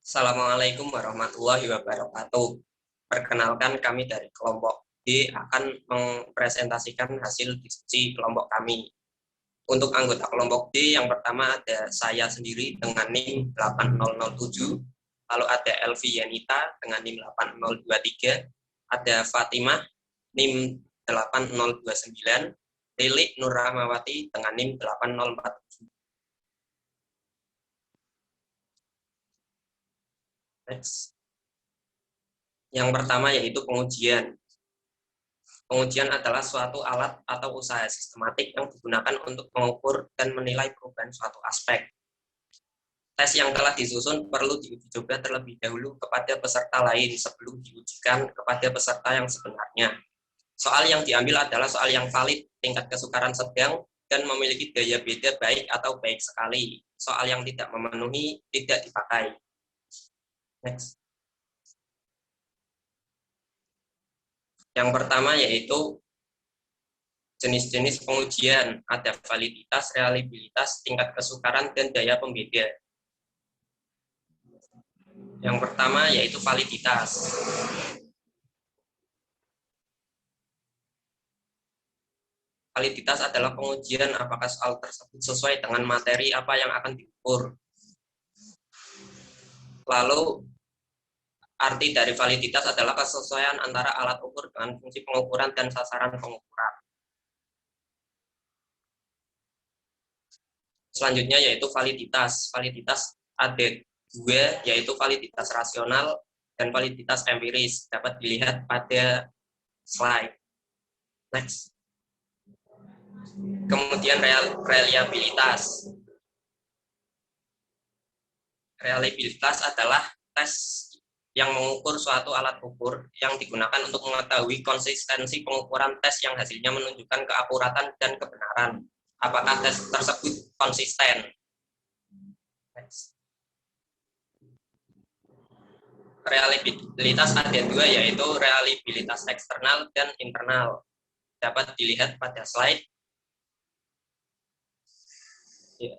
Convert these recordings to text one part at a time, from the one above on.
Assalamualaikum warahmatullahi wabarakatuh. Perkenalkan, kami dari kelompok D akan mempresentasikan hasil diskusi kelompok kami. Untuk anggota kelompok D, yang pertama ada saya sendiri dengan NIM 8007, lalu ada Elvi Yanita dengan NIM 8023, ada Fatimah NIM 8029, Lilik Nur Rahmawati dengan NIM 8047. Next. Yang pertama yaitu pengujian. Pengujian adalah suatu alat atau usaha sistematik yang digunakan untuk mengukur dan menilai perubahan suatu aspek. Tes yang telah disusun perlu diuji coba terlebih dahulu kepada peserta lain sebelum diujikan kepada peserta yang sebenarnya. Soal yang diambil adalah soal yang valid, tingkat kesukaran sedang, dan memiliki daya beda baik atau baik sekali. Soal yang tidak memenuhi tidak dipakai. Next. Yang pertama yaitu jenis-jenis pengujian, ada validitas, reliabilitas, tingkat kesukaran, dan daya pembeda. Yang pertama yaitu validitas. Validitas adalah pengujian apakah soal tersebut sesuai dengan materi apa yang akan diukur. Lalu, arti dari validitas adalah kesesuaian antara alat ukur dengan fungsi pengukuran dan sasaran pengukuran. Selanjutnya yaitu validitas. Validitas ada dua, yaitu validitas rasional dan validitas empiris. Dapat dilihat pada slide. Next. Kemudian reliabilitas. Reliabilitas adalah tes yang mengukur suatu alat ukur yang digunakan untuk mengetahui konsistensi pengukuran tes yang hasilnya menunjukkan keakuratan dan kebenaran. Apakah tes tersebut konsisten? Reliabilitas ada dua, yaitu reliabilitas eksternal dan internal. Dapat dilihat pada slide. Ya.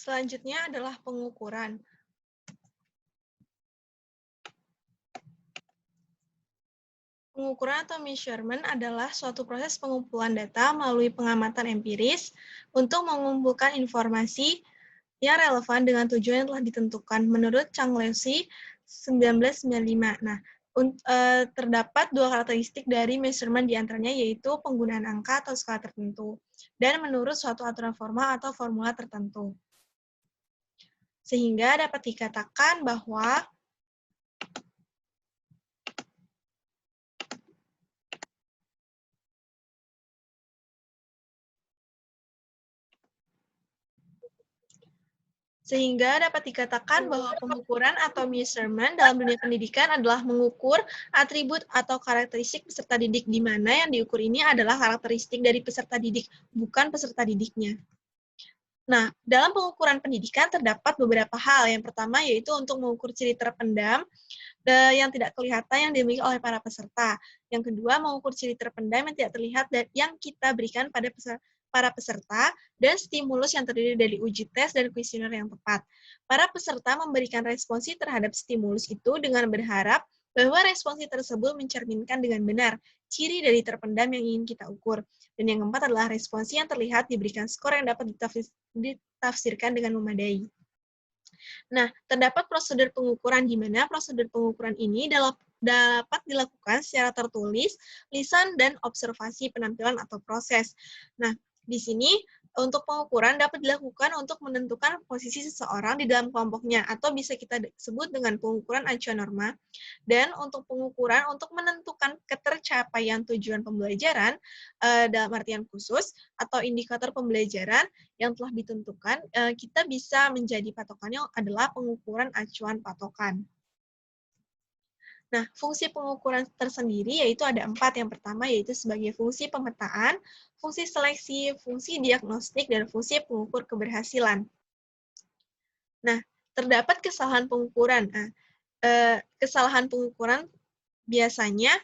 Selanjutnya adalah pengukuran. Pengukuran atau measurement adalah suatu proses pengumpulan data melalui pengamatan empiris untuk mengumpulkan informasi yang relevan dengan tujuan yang telah ditentukan menurut Changleusi 1995. Nah, terdapat dua karakteristik dari measurement diantaranya yaitu penggunaan angka atau skala tertentu dan menurut suatu aturan formal atau formula tertentu. Sehingga dapat dikatakan bahwa pengukuran atau measurement dalam dunia pendidikan adalah mengukur atribut atau karakteristik peserta didik, di mana yang diukur ini adalah karakteristik dari peserta didik, bukan peserta didiknya. Nah, dalam pengukuran pendidikan terdapat beberapa hal. Yang pertama yaitu untuk mengukur ciri terpendam yang tidak kelihatan yang dimiliki oleh para peserta. Yang kedua, mengukur ciri terpendam yang tidak terlihat dan yang kita berikan pada para peserta, dan stimulus yang terdiri dari uji tes dan kuesioner yang tepat. Para peserta memberikan responsi terhadap stimulus itu dengan berharap bahwa responsi tersebut mencerminkan dengan benar ciri dari terpendam yang ingin kita ukur. Dan yang keempat adalah responsi yang terlihat diberikan skor yang dapat ditafsirkan dengan memadai. Nah, terdapat prosedur pengukuran di mana prosedur pengukuran ini dapat dilakukan secara tertulis, lisan, dan observasi penampilan atau proses. Nah, di sini untuk pengukuran dapat dilakukan untuk menentukan posisi seseorang di dalam kelompoknya, atau bisa kita sebut dengan pengukuran acuan norma. Dan untuk pengukuran untuk menentukan ketercapaian tujuan pembelajaran dalam artian khusus atau indikator pembelajaran yang telah ditentukan, kita bisa menjadi patokannya adalah pengukuran acuan patokan. Nah, fungsi pengukuran tersendiri yaitu ada 4. Yang pertama yaitu sebagai fungsi pemetaan, fungsi seleksi, fungsi diagnostik, dan fungsi pengukur keberhasilan. Nah, terdapat kesalahan pengukuran. Nah, kesalahan pengukuran biasanya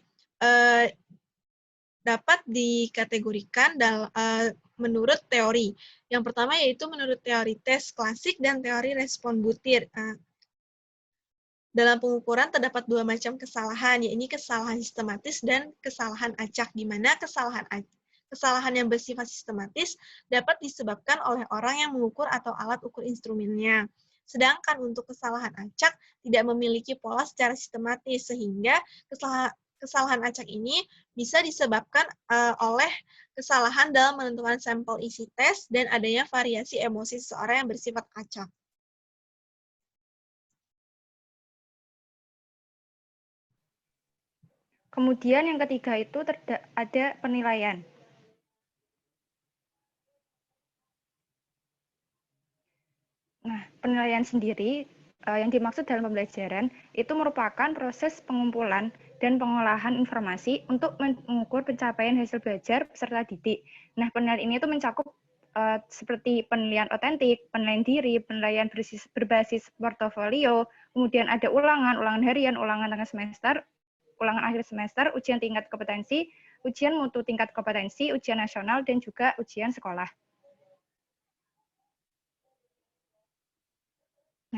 dapat dikategorikan menurut teori. Yang pertama yaitu menurut teori tes klasik dan teori respon butir. Dalam pengukuran terdapat dua macam kesalahan, yaitu kesalahan sistematis dan kesalahan acak, di mana kesalahan yang bersifat sistematis dapat disebabkan oleh orang yang mengukur atau alat ukur instrumennya. Sedangkan untuk kesalahan acak tidak memiliki pola secara sistematis, sehingga kesalahan acak ini bisa disebabkan oleh kesalahan dalam menentukan sampel isi tes dan adanya variasi emosi seseorang yang bersifat acak. Kemudian yang ketiga itu ada penilaian. Nah, penilaian sendiri yang dimaksud dalam pembelajaran itu merupakan proses pengumpulan dan pengolahan informasi untuk mengukur pencapaian hasil belajar peserta didik. Nah, penilaian ini itu mencakup seperti penilaian otentik, penilaian diri, penilaian berbasis portofolio, kemudian ada ulangan harian, ulangan tengah semester, ulangan akhir semester, ujian tingkat kompetensi, ujian mutu tingkat kompetensi, ujian nasional, dan juga ujian sekolah.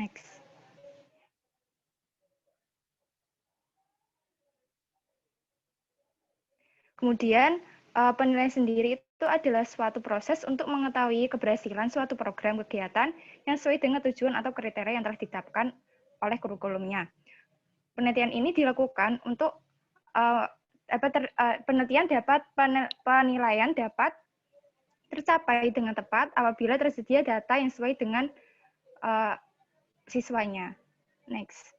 Next. Kemudian, penilaian sendiri itu adalah suatu proses untuk mengetahui keberhasilan suatu program kegiatan yang sesuai dengan tujuan atau kriteria yang telah ditetapkan oleh kurikulumnya. Penelitian ini dilakukan untuk penilaian dapat tercapai dengan tepat apabila tersedia data yang sesuai dengan siswanya. Next.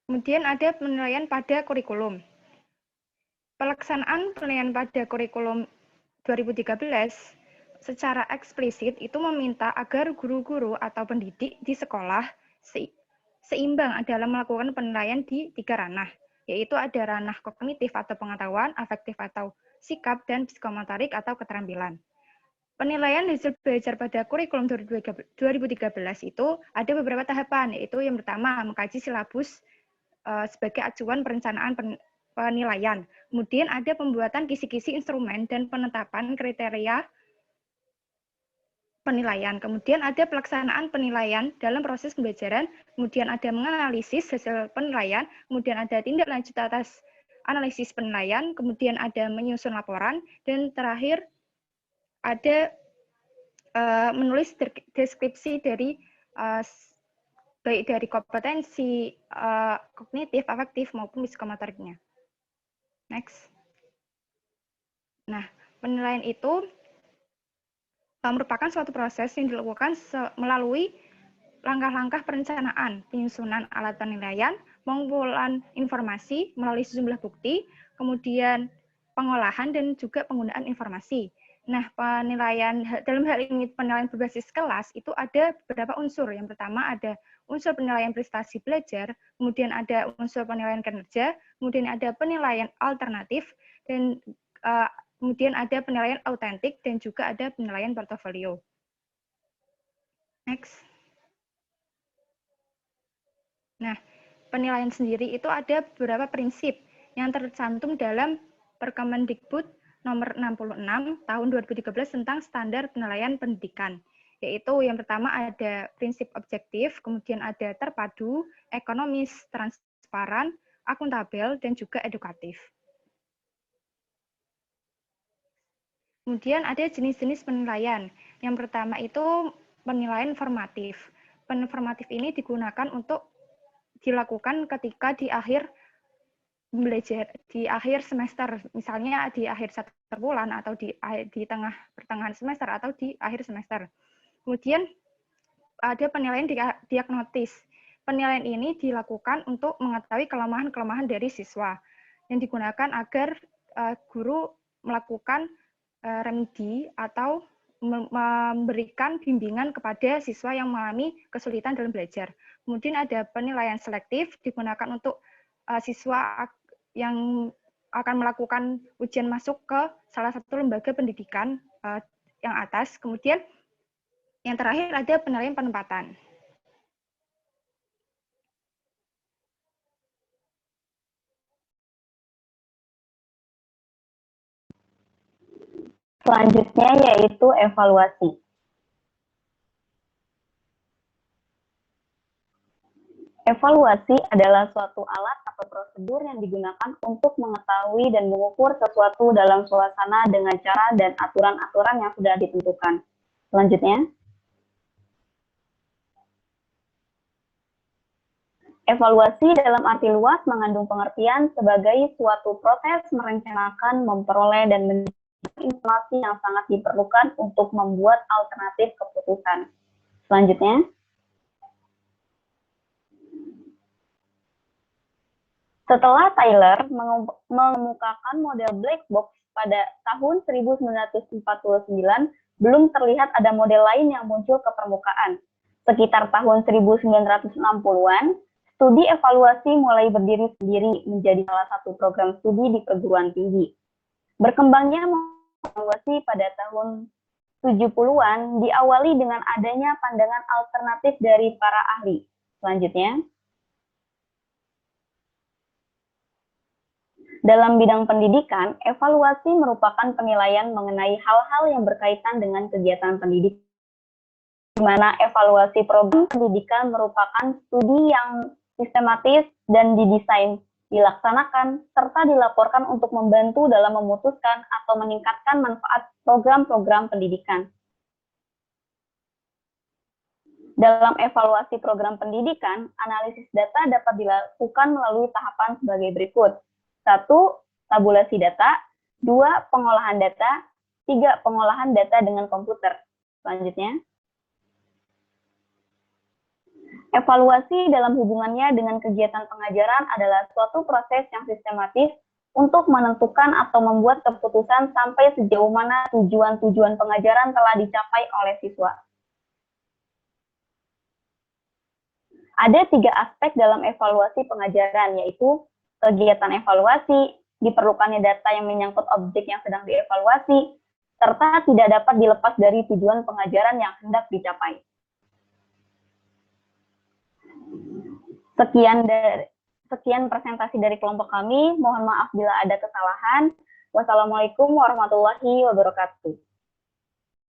Kemudian ada penilaian pada kurikulum. Pelaksanaan penilaian pada kurikulum 2013 secara eksplisit itu meminta agar guru-guru atau pendidik di sekolah seimbang dalam melakukan penilaian di 3 ranah, yaitu ada ranah kognitif atau pengetahuan, afektif atau sikap, dan psikomotorik atau keterampilan. Penilaian hasil belajar pada kurikulum 2013 itu ada beberapa tahapan, yaitu yang pertama mengkaji silabus sebagai acuan perencanaan penilaian. Kemudian ada pembuatan kisi-kisi instrumen dan penetapan kriteria penilaian. Kemudian ada pelaksanaan penilaian dalam proses pembelajaran. Kemudian ada menganalisis hasil penilaian. Kemudian ada tindak lanjut atas analisis penilaian. Kemudian ada menyusun laporan. Dan terakhir ada menulis deskripsi dari baik dari kompetensi kognitif, afektif, maupun psikomotoriknya. Next. Nah, penilaian itu merupakan suatu proses yang dilakukan melalui langkah-langkah perencanaan, penyusunan alat penilaian, pengumpulan informasi melalui sejumlah bukti, kemudian pengolahan dan juga penggunaan informasi. Nah, penilaian dalam hal ini penilaian berbasis kelas itu ada beberapa unsur. Yang pertama ada unsur penilaian prestasi belajar, kemudian ada unsur penilaian kinerja, kemudian ada penilaian alternatif, dan kemudian ada penilaian autentik, dan juga ada penilaian portofolio. Next. Nah, penilaian sendiri itu ada beberapa prinsip yang tercantum dalam Perkemendikbud nomor 66 tahun 2013 tentang standar penilaian pendidikan. Yaitu yang pertama ada prinsip objektif, kemudian ada terpadu, ekonomis, transparan, akuntabel, dan juga edukatif. Kemudian ada jenis-jenis penilaian. Yang pertama itu penilaian formatif. Penilaian formatif ini digunakan untuk dilakukan ketika di akhir belajar, di akhir semester, misalnya di akhir satu bulan atau di pertengahan semester atau di akhir semester. Kemudian ada penilaian diagnotis. Penilaian ini dilakukan untuk mengetahui kelemahan-kelemahan dari siswa yang digunakan agar guru melakukan remedi atau memberikan bimbingan kepada siswa yang mengalami kesulitan dalam belajar. Kemudian ada penilaian selektif digunakan untuk siswa yang akan melakukan ujian masuk ke salah satu lembaga pendidikan yang atas. Kemudian Yang terakhir ada penilaian penempatan. Selanjutnya yaitu evaluasi. Evaluasi adalah suatu alat atau prosedur yang digunakan untuk mengetahui dan mengukur sesuatu dalam suasana dengan cara dan aturan-aturan yang sudah ditentukan. Selanjutnya, evaluasi dalam arti luas mengandung pengertian sebagai suatu proses merencanakan, memperoleh, dan menyediakan informasi yang sangat diperlukan untuk membuat alternatif keputusan. Selanjutnya, setelah Tyler mengemukakan model black box pada tahun 1949, belum terlihat ada model lain yang muncul ke permukaan. Sekitar tahun 1960-an, studi evaluasi mulai berdiri sendiri menjadi salah satu program studi di perguruan tinggi. Berkembangnya evaluasi pada tahun 70-an diawali dengan adanya pandangan alternatif dari para ahli. Selanjutnya, dalam bidang pendidikan, evaluasi merupakan penilaian mengenai hal-hal yang berkaitan dengan kegiatan pendidikan, di mana evaluasi program pendidikan merupakan studi yang sistematis dan didesain, dilaksanakan, serta dilaporkan untuk membantu dalam memutuskan atau meningkatkan manfaat program-program pendidikan. Dalam evaluasi program pendidikan, analisis data dapat dilakukan melalui tahapan sebagai berikut. 1. Tabulasi data. 2. Pengolahan data. 3. Pengolahan data dengan komputer. Selanjutnya, evaluasi dalam hubungannya dengan kegiatan pengajaran adalah suatu proses yang sistematis untuk menentukan atau membuat keputusan sampai sejauh mana tujuan-tujuan pengajaran telah dicapai oleh siswa. Ada 3 aspek dalam evaluasi pengajaran, yaitu kegiatan evaluasi, diperlukannya data yang menyangkut objek yang sedang dievaluasi, serta tidak dapat dilepas dari tujuan pengajaran yang hendak dicapai. Sekian presentasi dari kelompok kami. Mohon maaf bila ada kesalahan. Wassalamualaikum warahmatullahi wabarakatuh.